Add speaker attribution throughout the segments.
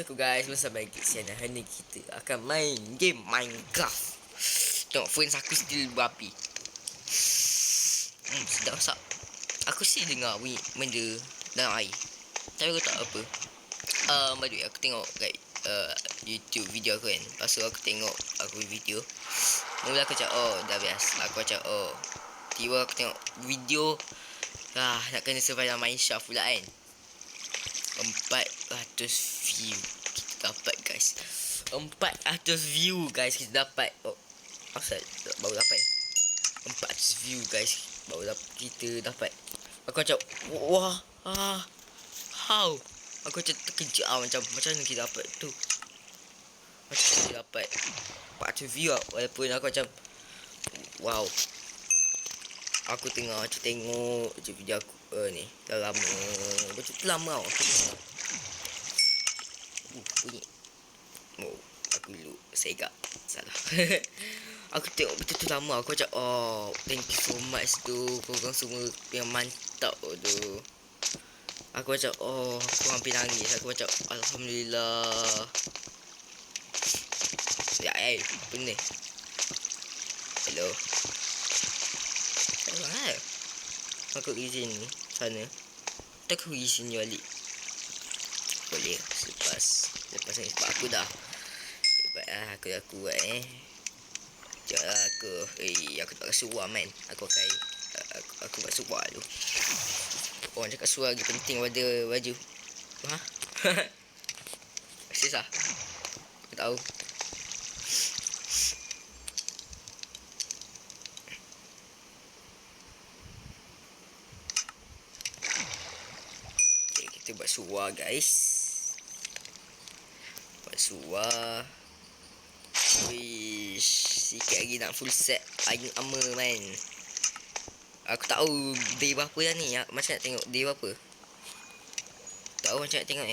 Speaker 1: Aku guys, bersama Gixi dan hari ni kita akan main game Minecraft. Tengok friends aku still berapi. Sedap masak. Aku sih dengar bunyi benda dalam air, tapi aku tak apa. By the way, aku tengok kat YouTube video aku kan. Lepas tu aku tengok video. Mula aku cakap, oh dah biasa. Aku cakap, oh tiba aku tengok video nak kena survive dalam Minecraft pula kan. 400 view kita dapat guys. 400 view guys kita dapat. Oh, asal baru dapat 400 view guys baru kita dapat. Aku macam wah, how aku macam terkejut macam mana kita dapat tu. Macam kita dapat 400 view walaupun aku macam wow. Aku tengok je video aku ni dah lama, betul lama tau aku tengok. Bunyi. Oh, aku dulu segak salah. Aku tengok betul lama. Aku macam oh, thank you so much tu korang semua yang mantap tu. Aku macam oh, aku hampir nangis. Aku macam alhamdulillah. Ya, apa ni? Hello. Alright. Aku izin ni sana. Tak aku izin balik. Boleh lepas ni sebab aku dah hebat aku buat sekejap lah aku tak rasa suar man. Aku buat suar tu. Orang cakap suar lagi penting pada baju. Asyik lah. Aku tahu. Okay, kita buat suar guys. Suar. Wish, sikit lagi nak full set iron armor man. Aku tahu day berapa dah ni. Macam nak tengok day berapa. Tahu macam nak tengok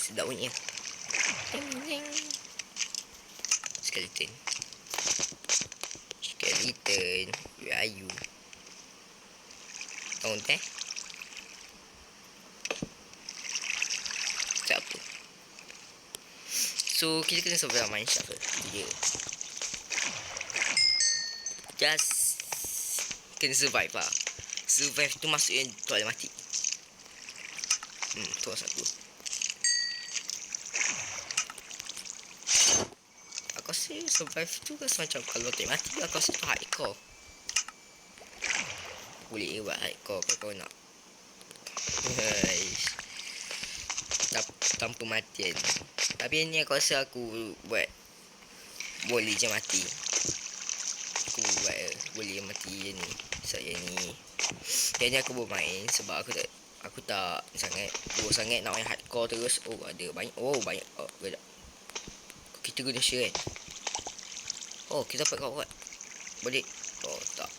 Speaker 1: sedap bunyi ya. Skeleton. Where are you? Apa? So kita kena survive Minecraft dia. Just kena survive lah. Survive tu maksudnya tak boleh mati. Tu maksud aku. Aku rasa survive tu kan macam kalau tak mati aku rasa tu hardcore. Boleh buat hardcore kalau kau nak. Tanpa matian. Tapi ni aku rasa aku buat boleh je mati. Aku buat boleh mati ni. Saya ni. Yang ni aku boleh main sebab aku tak sangat nak main hardcore terus. Oh ada banyak. Banyak. Kita guna share kan. Oh kita dapat kau buat. Boleh. Oh tak.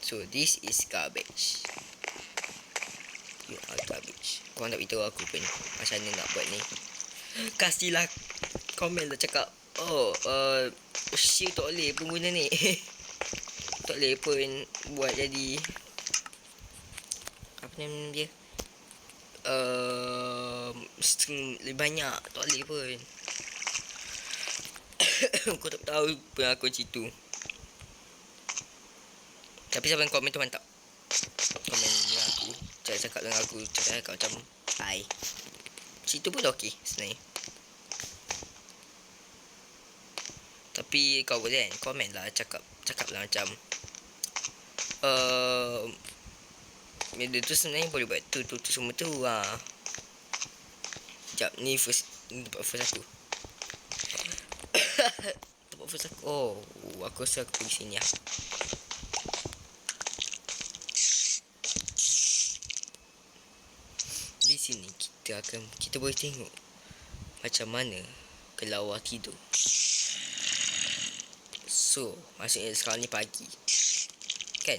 Speaker 1: So this is garbage. You are garbage. Korang nak beritahu aku pun macam mana nak buat ni. Kasihlah komen lah cakap shit tak boleh pun guna ni. Tak boleh pun buat jadi apa nama dia, string lebih banyak. Tak boleh pun. Kau tak tahu pun aku macam tu. Tapi siapa yang komen tu mantap. Komen dengan aku, cakap dengan aku, cakap macam hi. Situ pun dah okey sebenarnya. Tapi kau boleh kan komen lah, cakap lah macam dia tu sebenarnya boleh buat tu semua tu Sekejap ni tempat first aku. Tempat first aku. Aku rasa aku pergi sini lah. Di sini kita boleh tengok macam mana kelawar tidur. So maksudnya sekarang ni pagi kan,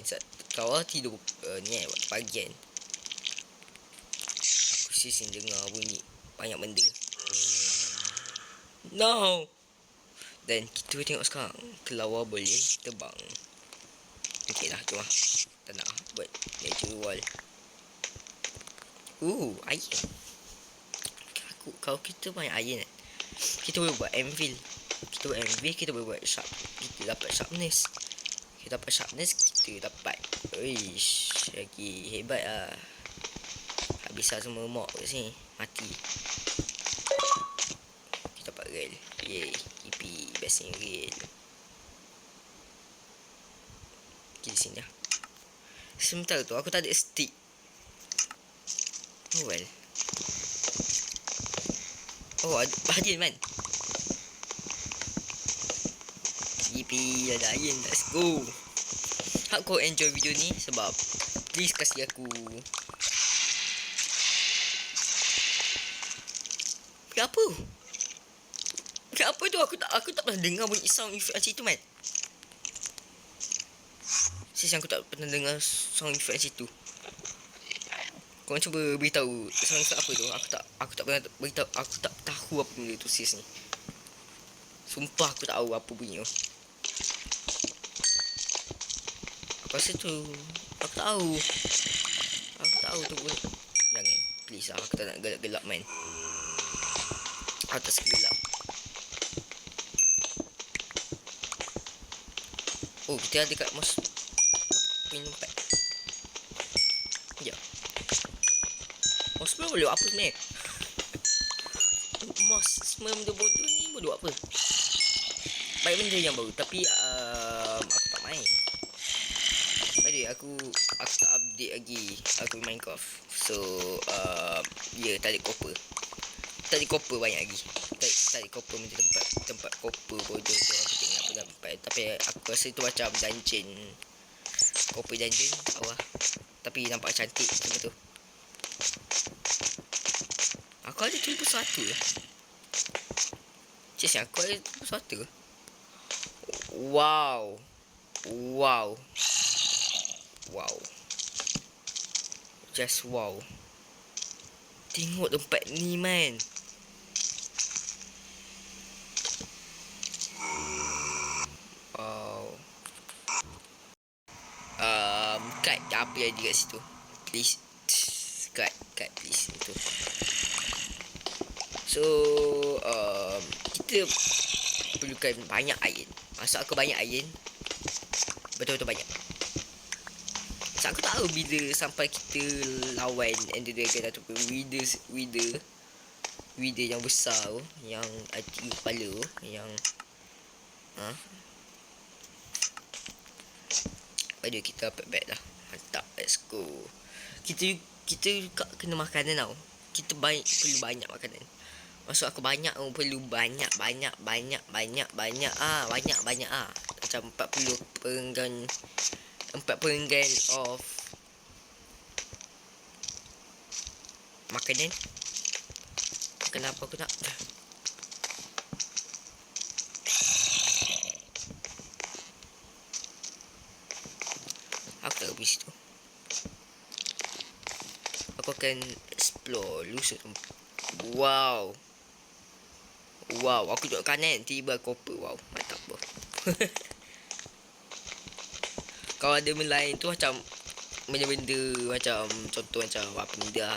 Speaker 1: kelawar tidur ni waktu pagi kan. Aku sini dengar bunyi banyak benda. No. Dan kita boleh tengok sekarang kelawar boleh terbang. Okay lah, jom lah. Tak nak buat nature wall. Iron. Kalau kita banyak iron kita boleh buat anvil. Kita boleh buat sharp. Kita dapat sharpness. Kita dapat lagi hebat lah. Habislah semua mob kat sini. Mati. Kita dapat rail. Yeay. EP. Bestnya rail. Okay, di sini lah. Sementara tu aku tak ada stick. Oh well. Ada bahagian man. Yippee, ada iron. Let's go. Harap kau enjoy video ni sebab please kasih aku. Kenapa tu aku tak pernah dengar bunyi sound effect macam itu man. Aku tak pernah dengar sound effect macam itu. Kau cuba beritahu sound effect apa tu. Aku tak pernah beritahu. Aku tak tahu apa benda tu sis ni. Sumpah aku tak tahu apa bunyi tu. Aku rasa tu Aku tahu tu pun. Jangan. Please lah. Aku tak nak gelap-gelap man. Atas gelap. Kita ada kat mouse punya tempat. Sekejap. Mouse semua boleh buat apa sebenarnya? Mouse semua benda bodoh ni boleh buat apa? Baik benda yang baru. Tapi aku tak main. Aku tak update lagi aku Minecraft. So tak ada copper banyak lagi. Tak ada copper macam tempat copper bodoh tu aku tengok apa dapat. Tapi aku rasa tu macam dungeon. Copper dungeon tahu lah. Tapi nampak cantik macam tu. Aku ada 21 lah. Cik aku ada 21 ke? Wow. Just wow. Tengok tempat ni man. Wow. Cut apa yang ada kat situ. Please. Cut please. Itu. So kita perlukan banyak iron. Maksud aku banyak iron. Betul-betul banyak. So aku tahu bila sampai kita lawan Ender Dragon ataupun Wither yang besar tu, yang ada 3 kepala tu, yang pada kita dapat bag dah. Mantap, let's go. Kita kena makanan tau. Kita perlu banyak makanan. Maksud aku banyak perlu banyak. Macam 4 perenggan of makanan. Kenapa aku nak? Aku tak habis tu. Aku akan explore lusut. Wow, aku tengok kanan tiba copper. Wow, mantap bro. Kalau ada benda lain tu macam benda-benda macam contoh macam apa ni dah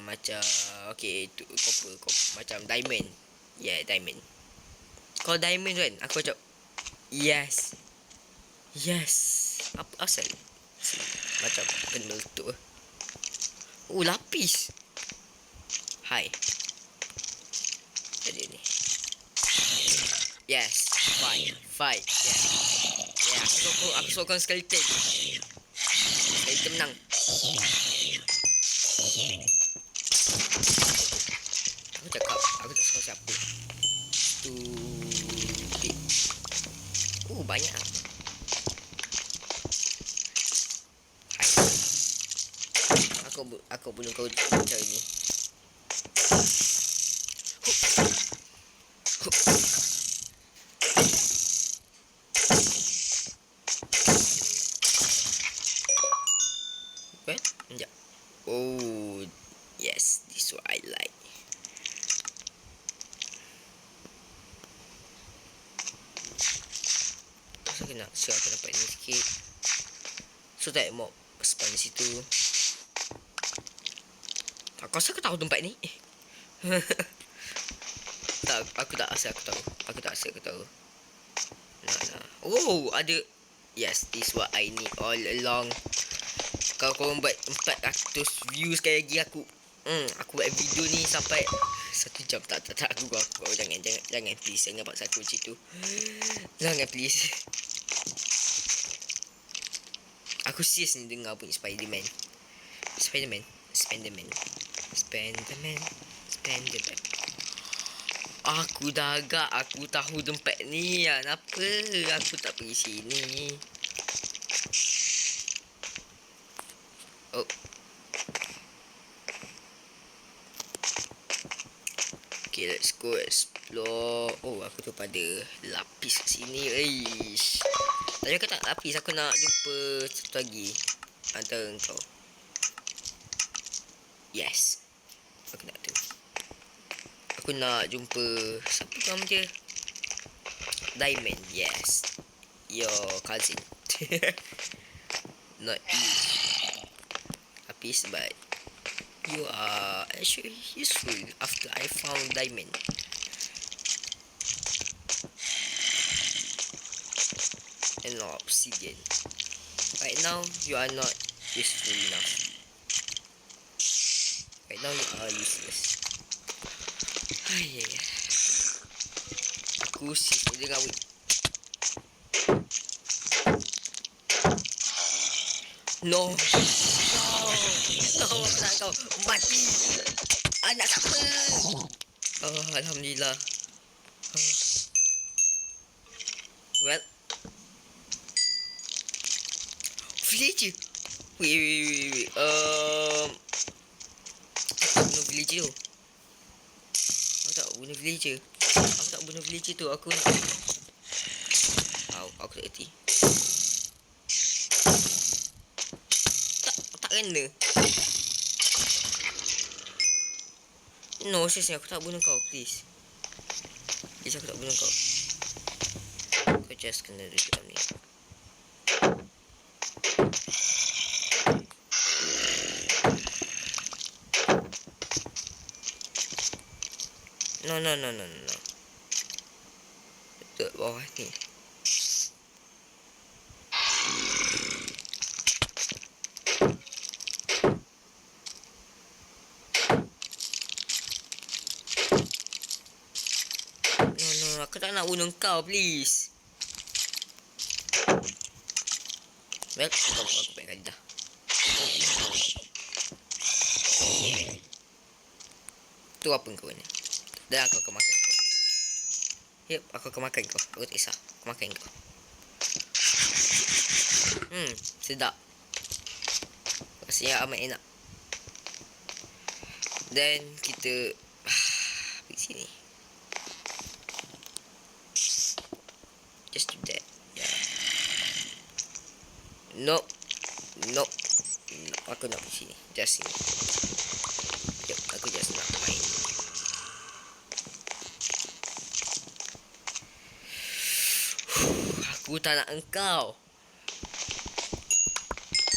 Speaker 1: macam tu copper macam diamond. Diamond. Kalau diamond kan aku macam yes. Apa asal? Macam kena meletup. Lapis. Hai. Jadi ni. Yes. Fight. Yeah. Aku sokong skeleton. Skeleton menang. Aku tak suka siapa. Banyak. Aku bunuh kau cara ni. Sekejap. Yes, this what I like. Aku nak share aku dapat ni sikit. So tak mob spawn di situ. Aku rasa aku tahu tempat ni. Tak, aku tak rasa aku tahu. Nah. Oh, ada. Yes, this what I need all along. Kalau korang buat 400 views sekali lagi aku buat video ni sampai 1 jam. Tak aku jangan please, jangan paksa aku macam tu. Jangan please. Aku serius ni dengar bunyi Spiderman. Aku dah agak, aku tahu tempat ni. Kenapa aku tak pergi sini? Oh. Okay, let's go explore. Oh, aku tu pada lapis kat sini. Eish. Tadi aku tak lapis, aku nak jumpa satu lagi antara kau. Yes. Aku nak jumpa siapa nama dia? Diamond. Yes. Your cousin. Not you. Lapis, but you are actually useful after I found diamond. And obsidian. Right now, you are not useful enough. Right now, you are useless. Aku sih dengan wait. No, aku nak kau mati. Anak siapa? Oh, alhamdulillah. Well, villager. Wait. Bunuh villager tu. Aku tak bunuh villager tu. Aku tak reti. Tak kena. No, serius aku tak bunuh kau, please. Aku tak bunuh kau. Kau just kena duduk dalam ni. No. Duduk bawah ni. No, aku tak nak bunuh kau, please. Well, aku baik kali dah. Tu apa kau ni? Dah aku akan makan kau. Yep, aku akan makan kau. Aku tak kisah. Aku makan kau. Sedap. Rasanya amat enak. Dan kita pergi sini. Just do that. Yeah. Nope. Aku nak pergi sini. Just sini. Yep, aku just nak main. Aku tak nak engkau.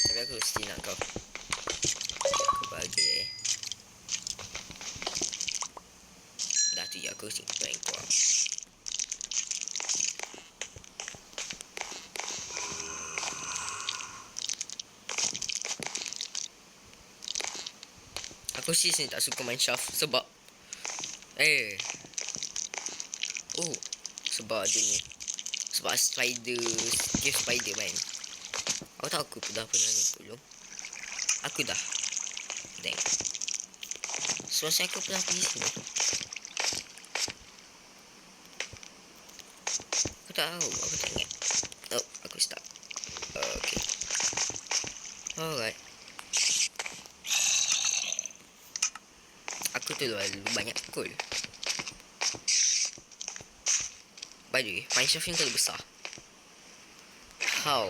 Speaker 1: Tapi aku mesti nak kau. Aku bahagia. Dah tu je aku simpan kau. Aku sih tak suka main shaft sebab sebab ada ni. Sebab spider main. Aku tahu aku dah pernah ni dulu. Aku dah. Dang. Selesai aku pernah pergi sini. Aku tahu, aku tak ingat. Oh, aku start. Okay. Alright. Aku tu lalu banyak pukul. By the way, mineshaft ni terlalu besar. Macam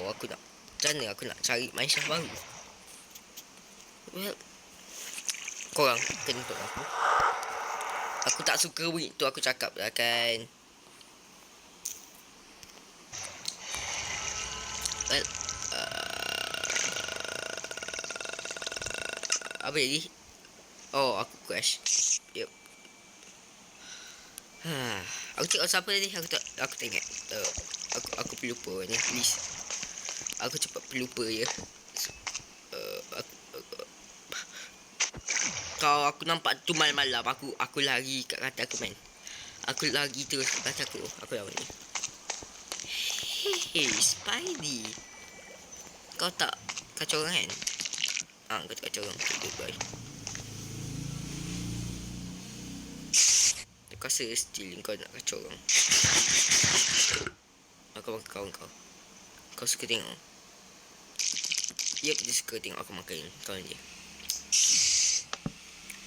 Speaker 1: mana aku nak cari mineshaft baru? Well, korang kena untuk aku. Aku tak suka bunyi tu, aku cakap lah kan. Apa jadi? Oh, aku crash. Yup. Aku cakap siapa tadi? Aku tak ingat. Aku pelupa ni, please. Aku cepat pelupa je. Aku nampak tu malam-malam aku lari kat kata aku, man. Aku lari terus kat kata aku. Aku lawan ni. Hey, Spidey. Kau tak kacau orang kan? Kau tak kacau orang. Good boy. Aku rasa still kau nak kacau orang. Aku makan kawan kau. Kau suka tengok? Yep, dia suka tengok aku makan kawan dia.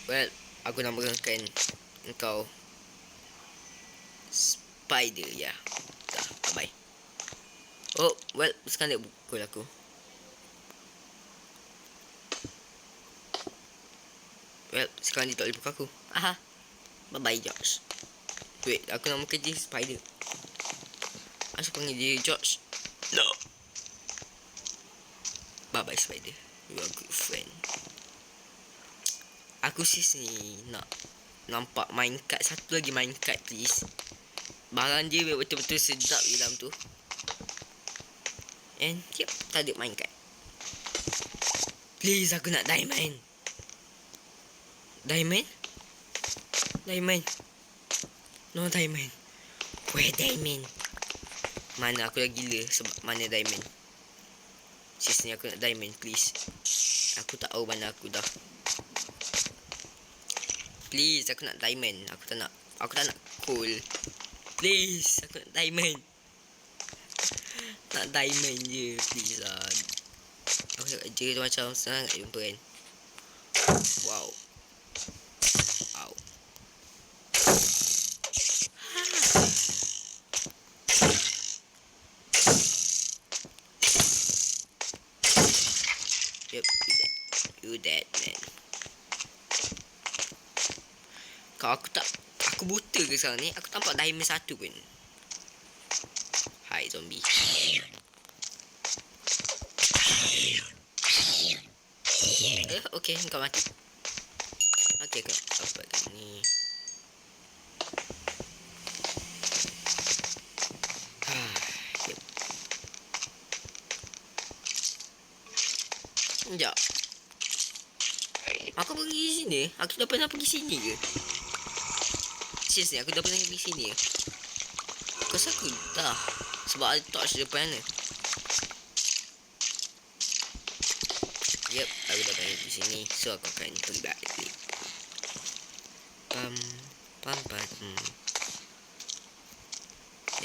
Speaker 1: Well, aku namakan engkau Spider, ya. Dah, bye. Oh, well, sekarang dia pukul aku. Well, sekarang dia tak boleh pukul aku. Aha. Bye-bye, George. Wait, aku namakan dia Spider. Asal panggil dia George? No. Bye-bye, Spider. You are good friend. Aku sis ni nak nampak minecart. Satu lagi minecart, please. Barang dia betul-betul sedap di dalam tu. And yep, tak ada minecart. Please, aku nak diamond. Diamond? Diamond. No diamond. Where diamond? Mana aku dah gila sebab mana diamond. Sis ni aku nak diamond, please. Aku tak tahu mana aku dah. Please, aku nak diamond. Aku tak nak coal. Please, aku nak diamond. Nak diamond je, please lah. Aku cakap je tu macam senang nak jumpa kan. Wow. Wow. Yep, you dead, man. Kau aku buta ke sekarang ni? Aku tampak diamond satu pun. Hai zombie. Okay, kau mati. Okay, kau apa ni? Yep. Sekejap. Aku pergi sini. Aku dah pernah pergi sini ke? Serius ni, aku dah pernah pergi sini ke? Aku rasa aku dah. Sebab ada torch depan ni. Yep, aku dah pernah pergi sini. So, aku akan pergi balik.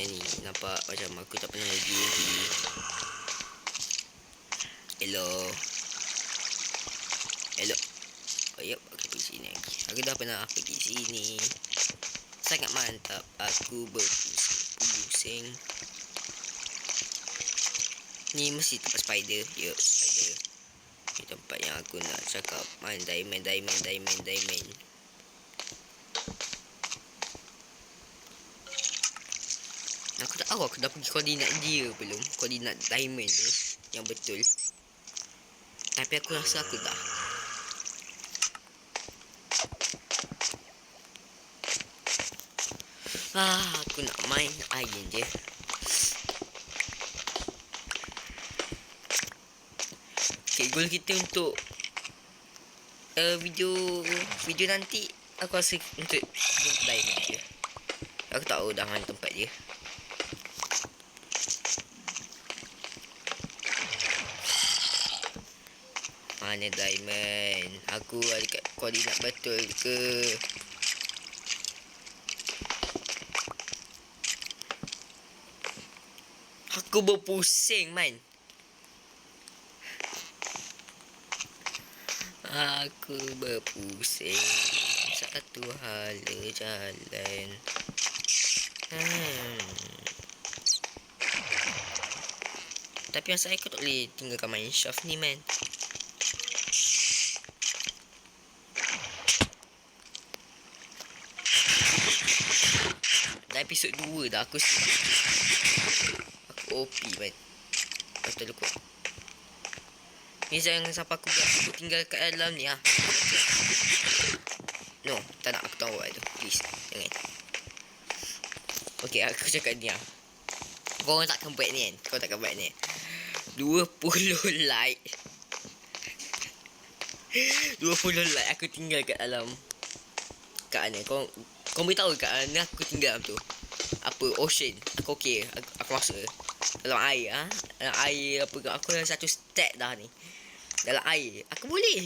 Speaker 1: Ni nampak macam aku tak pernah pergi. Hello. Oh, yep, aku pergi sini lagi. Aku dah pernah pergi sini. Sangat mantap. Aku berpusing. Ni mesti tempat spider. Yup, spider. Ni tempat yang aku nak cakap. Diamond. Aku tak tahu aku dah pergi koordinat dia belum. Koordinat diamond tu yang betul. Tapi aku rasa aku dah. Aku nak main iron je. Okay, goal kita untuk video nanti aku rasa untuk diamond je. Aku tak tahu dah mana tempat dia. Mana diamond? Aku ada kat koordinat betul ke? Aku berpusing, man. Aku berpusing. Satu hala jalan. Tapi yang saya tak boleh tinggalkan mineshaft ni, man. Dah episod 2 dah aku OP, man. Betul lupa. Ni jangan sampai aku tinggal kat dalam ni ah. No, tak nak aku tahu buat tu. Please, jangan. Okay, aku cakap ni ah. Korang takkan buat ni kan? Korang takkan buat ni. 20 like. 20 like aku tinggal kat dalam. Kat mana? Korang boleh tahu kat mana aku tinggal tu? Apa? Ocean. Aku okay. Aku masuk dalam air ah. Dalam air apa? Aku dah satu stack dah ni. Dalam air. Aku boleh.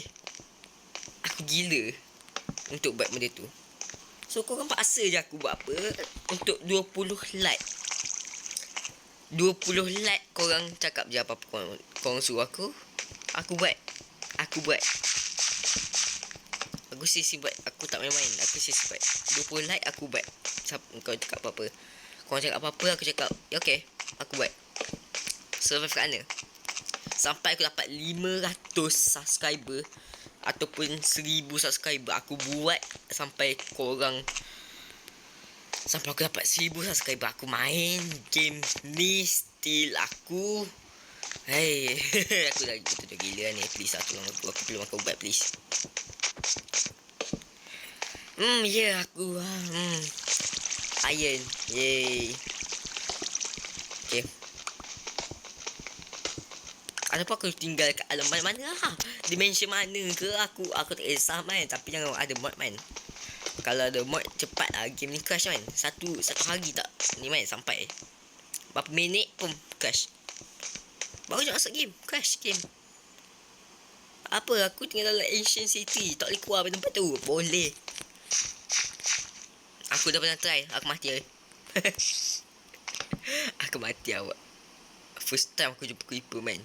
Speaker 1: Aku gila untuk buat benda tu. So korang paksa je aku buat apa untuk 20 like. 20 like korang cakap je apa-apa korang suruh aku. Aku buat. Aku buat. Aku sisi buat. Aku tak main-main. Aku sisi buat. 20 like aku buat. Kau cakap apa-apa. Korang cakap apa-apa aku cakap. Ya okay. Aku buat. Survive kat mana? Sampai aku dapat 500 subscriber ataupun 1000 subscriber. Aku buat sampai korang. Sampai aku dapat 1000 subscriber. Aku main game ni. Still aku. Hey. Aku dah betul-betul gila ni. Please lah tolong aku. Aku perlu makan ubat please. Yeah aku. Iron. Yay. Okay. Kenapa aku tinggal kat alam mana-mana lah. Dimension mana ke aku tak kisah man. Tapi jangan ada mod man. Kalau ada mod cepat lah game ni crash man. Satu hari tak ni man sampai. Berapa minit pun crash. Baru je masuk game crash game. Apa aku tinggal dalam Ancient City. Tak boleh keluar dari tempat tu. Boleh. Aku dah pernah try. Aku mati. Aku mati awak. First time aku jumpa creeper man.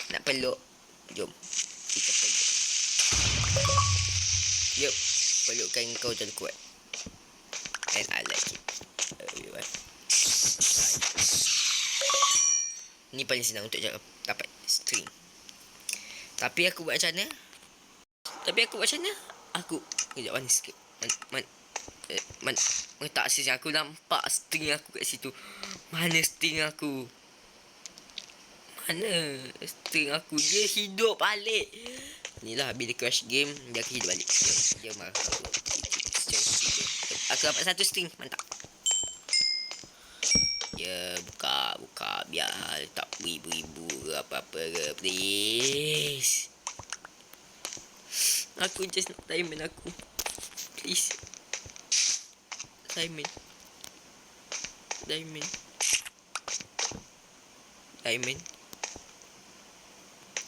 Speaker 1: Nak peluk. Jom. Kita peluk. Yup. Pelukkan kau jadi kuat. And I like it. Ni paling senang untuk dapat string. Tapi aku buat macam mana? Aku kejap mana sikit. Tak sini aku nampak string aku kat situ. Mana string aku? Mana string aku? Dia hidup balik. Inilah bila crash game dia akan hidup balik. Dia marah aku. Aku dapat satu string. Mantap. Ya, buka biar tak beribu-ribu ke apa-apa ke. Please. Aku just nak diamond aku. Please. Diamond.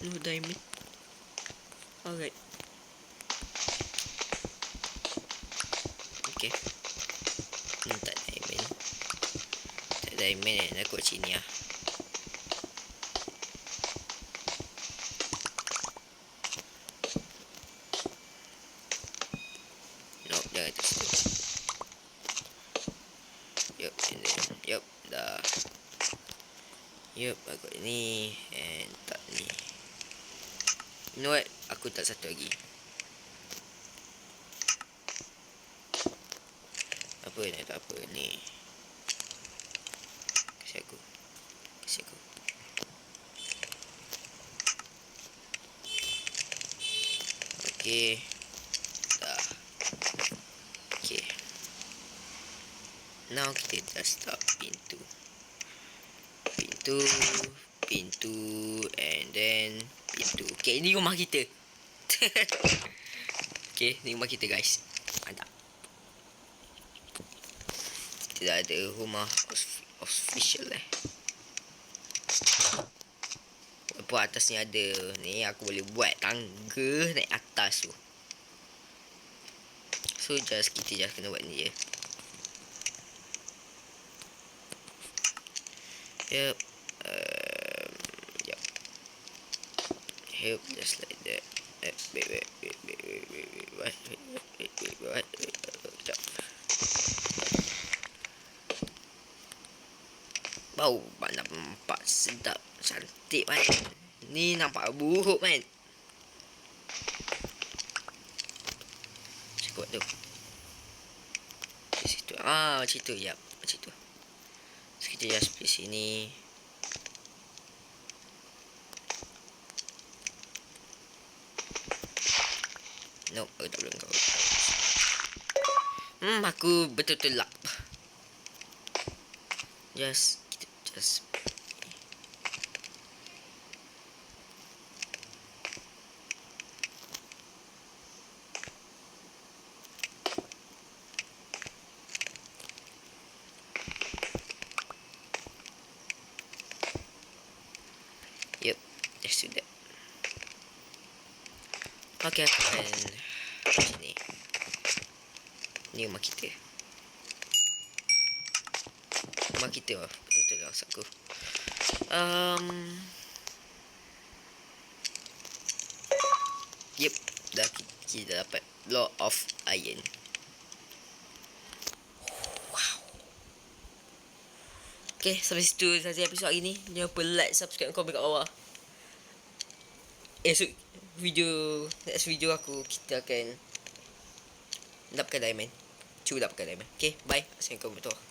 Speaker 1: No diamond. Alright. Okay. Tak diamond. Aku kat sini lah. Nope, jangan tu. Yup, dah. Yup, aku ni. And tak ni. You know what? Aku tak satu lagi. Apa ni? Kasih aku. Okay. Dah. Okay. Now kita just start pintu. And then pintu. Okay, ini rumah kita. Okay, ni rumah kita guys. Mantap. Tidak ada rumah official Apa atas ni ada. Ni aku boleh buat tangga naik atas tu. So kita just kena buat ni je. Yup. Yup, just like that. Wait. What? Sekejap. Bau nampak sedap. Cantik man. Ni nampak buruk man. Cukup tu. Di situ. Macam tu. Yap, macam tu. So, kita just pergi sini. No, aku tak belum kau. Aku betul-betul luck. Just yep, just do that. Okay, aku akan sini. Ni rumah kita. Rumah kita lah. Betul-betul lah aku. Yep, dah kita dapat block of iron. Wow. Okay, sampai situ saja episod hari ni. Jangan lupa like, subscribe, komen kat bawah. Next video aku, kita akan dapatkan diamond. Cuba dapatkan diamond. Okay, bye. Assalamualaikum warahmatullahi wabarakatuh.